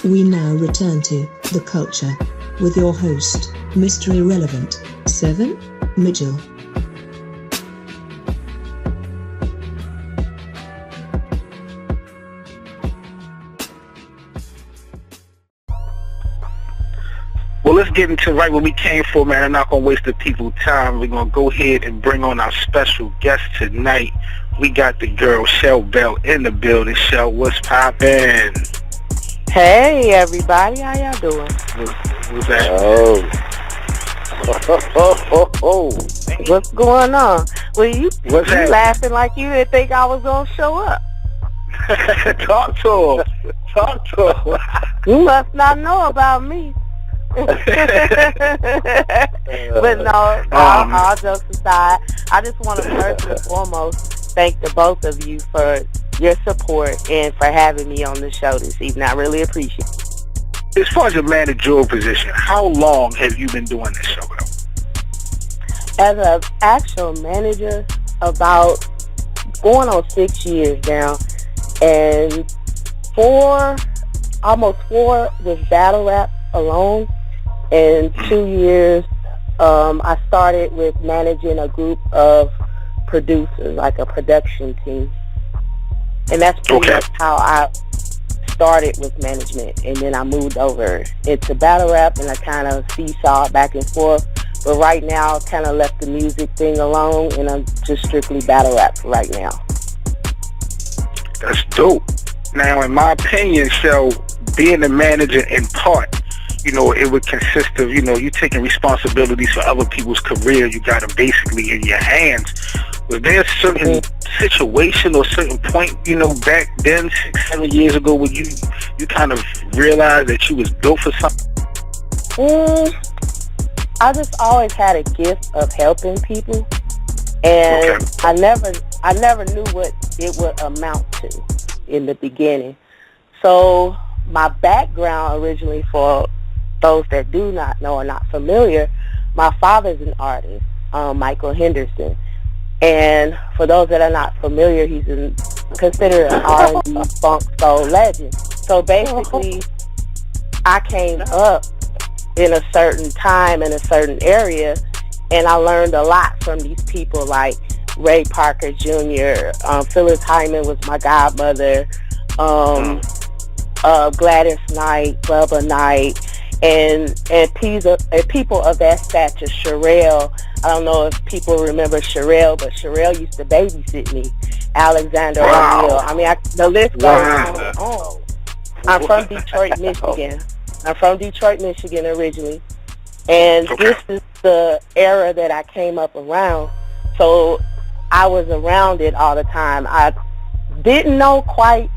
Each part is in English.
We now return to The Culture with your host, Mr. Irrelevant, 7 Mitchell. Well, let's get into right where we came for, man. I'm not going to waste the people's time. We're going to go ahead and bring on our special guest tonight. We got the girl, CHELLE Bell, in the building. CHELLE, what's poppin'? Hey, everybody. How y'all doing? What's that? What's going on? Well, you that? laughing like you didn't think I was going to show up. Talk to him. Talk to him. You must not know about me. But no, all jokes aside, I just want to first and foremost thank the both of you for your support and for having me on the show this evening. I really appreciate it. As far as your managerial position, how long have you been doing this show, bro? As an actual manager, about going on 6 years now, and almost four was battle rap alone. In 2 years, I started with managing a group of producers, like a production team. And that's pretty much how I started with management. And then I moved over into battle rap, and I kind of seesawed back and forth. But right now, I kind of left the music thing alone, and I'm just strictly battle rap for right now. That's dope. Now, in my opinion, so being a manager in part, you know, it would consist of, you know, you taking responsibilities for other people's career. You got them basically in your hands. Was there a certain situation or certain point, you know, back then, 6-7 years ago, where you kind of realized that you was built for something? I just always had a gift of helping people, and I never knew what it would amount to in the beginning. So my background originally, for those that do not know or not familiar, my father's an artist, Michael Henderson. And for those that are not familiar, he's considered an R&B funk soul legend. So basically, I came up in a certain time in a certain area, and I learned a lot from these people like Ray Parker Jr., Phyllis Hyman was my godmother, Gladys Knight, Bubba Knight, and people of that stature. Sherelle, I don't know if people remember Sherelle, but Sherelle used to babysit me. Alexander O'Neal. I mean, the list goes on and on. I'm from Detroit, Michigan originally, and this is the era that I came up around. So I was around it all the time. I didn't know quite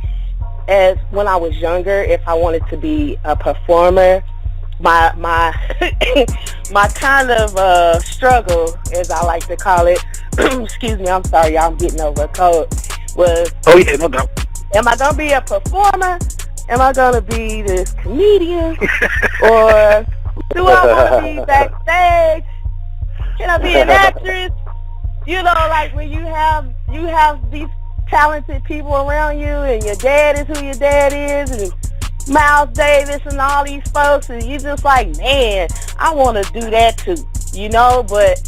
as when I was younger if I wanted to be a performer. My my kind of struggle, as I like to call it, excuse me, I'm sorry, y'all, I'm getting over a cold, was, No doubt. Am I going to be a performer? Am I going to be this comedian? Or do I want to be backstage? Can I be an actress? You know, like when you have these talented people around you, and your dad is who your dad is, and Miles Davis and all these folks, and you just like, man, I want to do that too, you know. But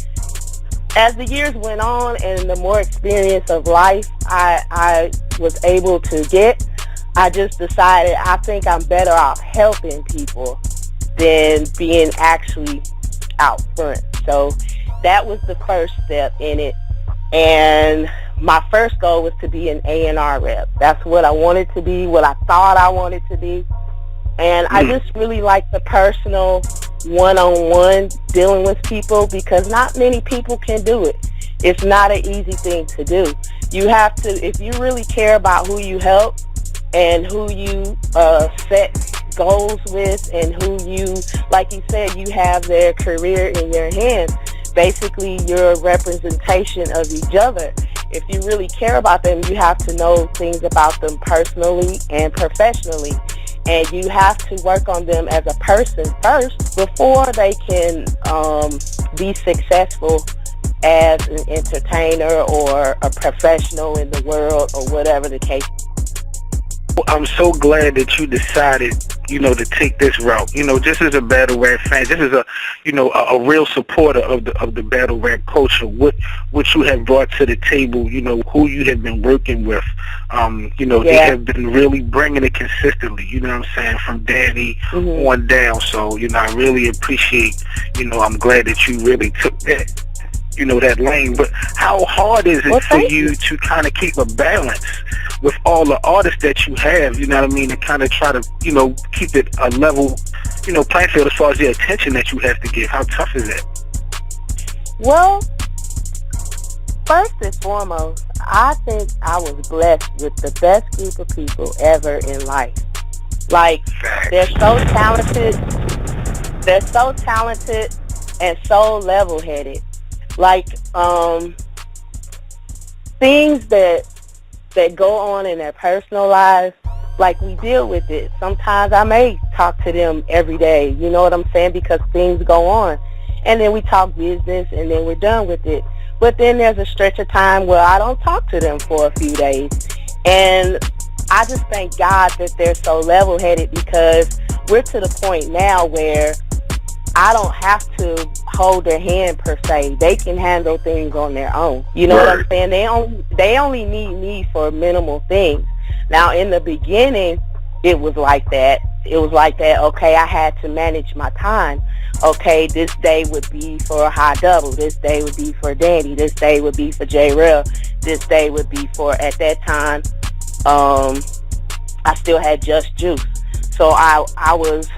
as the years went on and the more experience of life I was able to get, I just decided I think I'm better off helping people than being actually out front. So that was the first step in it. And my first goal was to be an A&R rep. That's what I wanted to be, what I thought I wanted to be. And I just really like the personal one-on-one dealing with people, because not many people can do it. It's not an easy thing to do. You have to, if you really care about who you help and who you set goals with, and who you, like you said, you have their career in your hands. Basically, you're a representation of each other. If you really care about them, you have to know things about them personally and professionally. And you have to work on them as a person first before they can be successful as an entertainer or a professional in the world, or whatever the case. I'm so glad that you decided to take this route. Just as a battle rap fan, just as a real supporter of the battle rap culture, what you have brought to the table, who you have been working with, they have been really bringing it consistently, you know what I'm saying, from Danny on down. So, I really appreciate, I'm glad that you really took that, that lane. But how hard is it for you to kind of keep a balance with all the artists that you have, you know what I mean, and kind of try to, keep it a level, playing field as far as the attention that you have to give? How tough is that? Well, first and foremost, I think I was blessed with the best group of people ever in life. Like, they're so talented and so level-headed. Like, things that go on in their personal lives, like, we deal with it. Sometimes I may talk to them every day, you know what I'm saying, because things go on. And then we talk business, and then we're done with it. But then there's a stretch of time where I don't talk to them for a few days. And I just thank God that they're so level-headed, because we're to the point now where I don't have to hold their hand per se. They can handle things on their own. You know what I'm saying? They only need me for minimal things. Now, in the beginning, it was like that. Okay, I had to manage my time. Okay, this day would be for a high double. This day would be for Danny. This day would be for J-Rel. This day would be for, at that time, I still had Just Juice. So I was,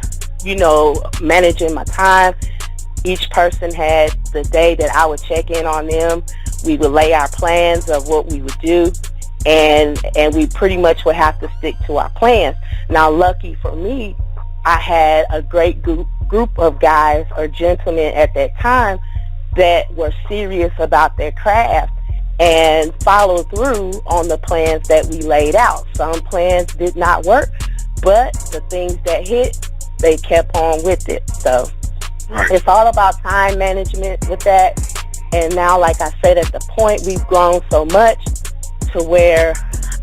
managing my time. Each person had the day that I would check in on them. We would lay our plans of what we would do, and we pretty much would have to stick to our plans. Now, lucky for me, I had a great group of guys or gentlemen at that time that were serious about their craft and followed through on the plans that we laid out. Some plans did not work, but the things that hit, they kept on with it. So it's all about time management with that. And now, like I said, at the point, we've grown so much to where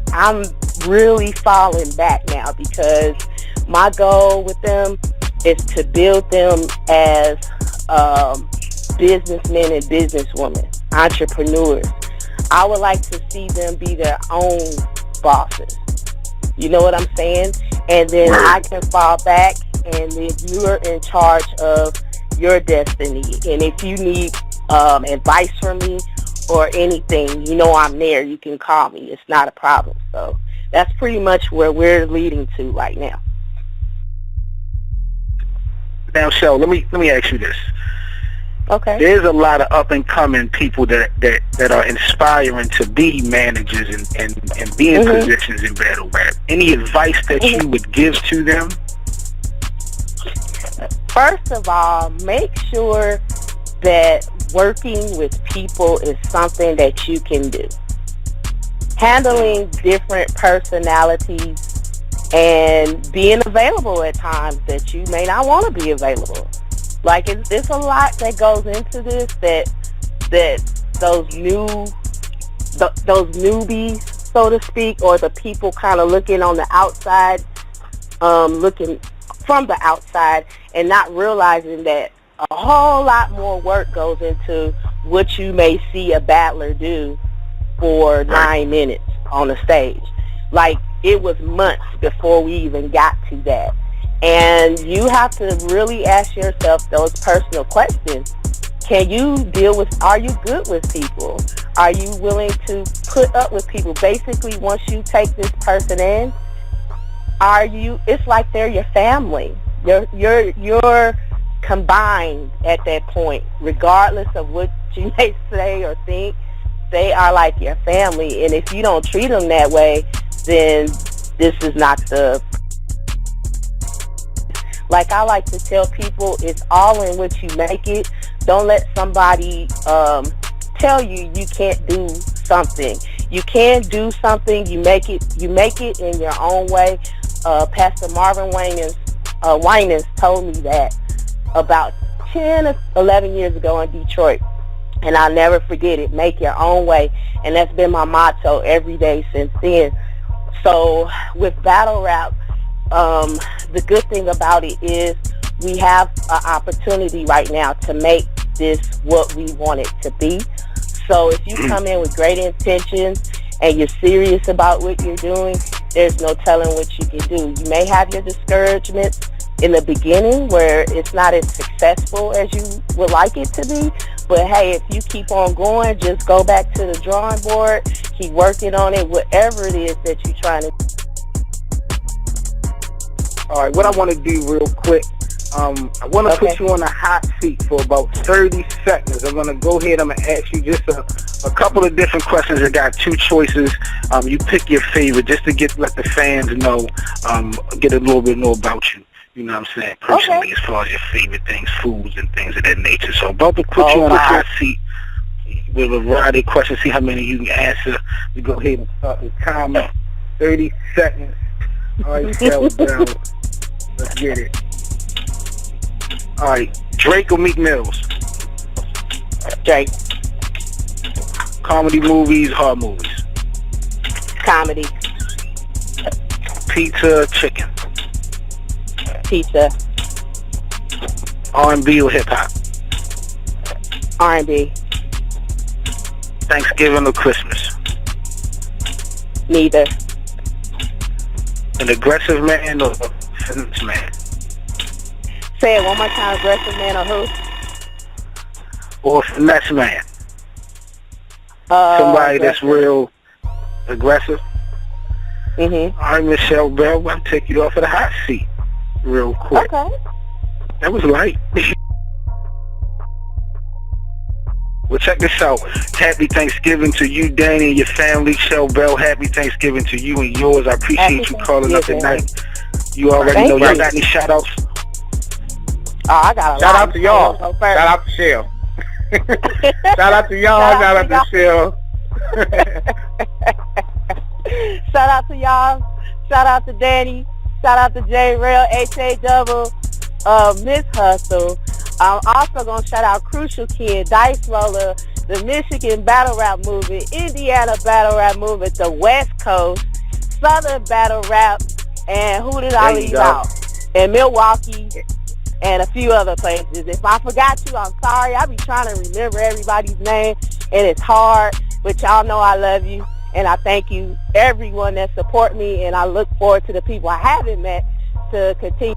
I'm really falling back now, because my goal with them is to build them as businessmen and businesswomen, entrepreneurs. I would like to see them be their own bosses. You know what I'm saying? And then I can fall back, and then you're in charge of your destiny. And if you need advice from me or anything, I'm there. You can call me. It's not a problem. So that's pretty much where we're leading to right now. Now, Chelle, let me ask you this. Okay. There's a lot of up and coming people that are inspiring to be managers and be in positions in battle rap. Any advice that you would give to them? First of all, make sure that working with people is something that you can do. Handling different personalities and being available at times that you may not want to be available. Like, it's a lot that goes into this that those newbies, so to speak, or the people kind of looking on the outside, looking from the outside and not realizing that a whole lot more work goes into what you may see a battler do for 9 minutes on the stage. Like, it was months before we even got to that. And you have to really ask yourself those personal questions. Are you good with people? Are you willing to put up with people? Basically, once you take this person in, it's like they're your family. You're combined at that point, regardless of what you may say or think. They are like your family, and if you don't treat them that way, then this is not the... Like I like to tell people, it's all in what you make it. Don't let somebody tell you can't do something. You can do something. You make it in your own way. Pastor Marvin Winans told me that about 10 or 11 years ago in Detroit, and I'll never forget it. Make your own way, and that's been my motto every day since then. So with battle rap, the good thing about it is we have an opportunity right now to make this what we want it to be. So if you come in with great intentions and you're serious about what you're doing, there's no telling what you can do. You may have your discouragements in the beginning where it's not as successful as you would like it to be, but hey, if you keep on going, just go back to the drawing board, keep working on it, whatever it is that you're trying to do. All right, what I want to do real quick, I want to put you on a hot seat for about 30 seconds. I'm going to go ahead. I'm going to ask you just a couple of different questions. I got two choices. You pick your favorite just to let the fans know, get a little bit more about you. You know what I'm saying? Personally, as far as your favorite things, foods and things of that nature. So I'm about to put you on a hot seat with a variety of questions, see how many you can answer. We go ahead and start the timer. 30 seconds. All right, Shell Bell. Let's get it. All right, Drake or Meek Mills? Drake. Comedy movies, horror movies? Comedy. Pizza, chicken? Pizza. R&B or hip-hop? R&B. Thanksgiving or Christmas? Neither. An aggressive man or a finesse man? Say it one more time. Aggressive man or who? Or a finesse man? Somebody that's real aggressive? Mm-hmm. All right, Michelle Bell, I'll take you off of the hot seat real quick. Okay. That was light. Well, check this out. Happy Thanksgiving to you, Danny, and your family. Shell Bell, happy Thanksgiving to you and yours. I appreciate you calling up tonight. You already know. Y'all got any shout-outs? Oh, I got a lot. Shout out to y'all. Shout out to Shell. Shout out to y'all. Shout out to Shell. Shout out to y'all. Shout out to Danny. Shout out to J Rail, HA Double, Miss Hustle. I'm also gonna shout out Crucial Kid, Dice Roller, the Michigan Battle Rap Movement, Indiana Battle Rap Movement, the West Coast, Southern Battle Rap, and who did I leave out? And Milwaukee, and a few other places. If I forgot you, I'm sorry. I be trying to remember everybody's name, and it's hard, but y'all know I love you, and I thank you, everyone that support me, and I look forward to the people I haven't met to continue.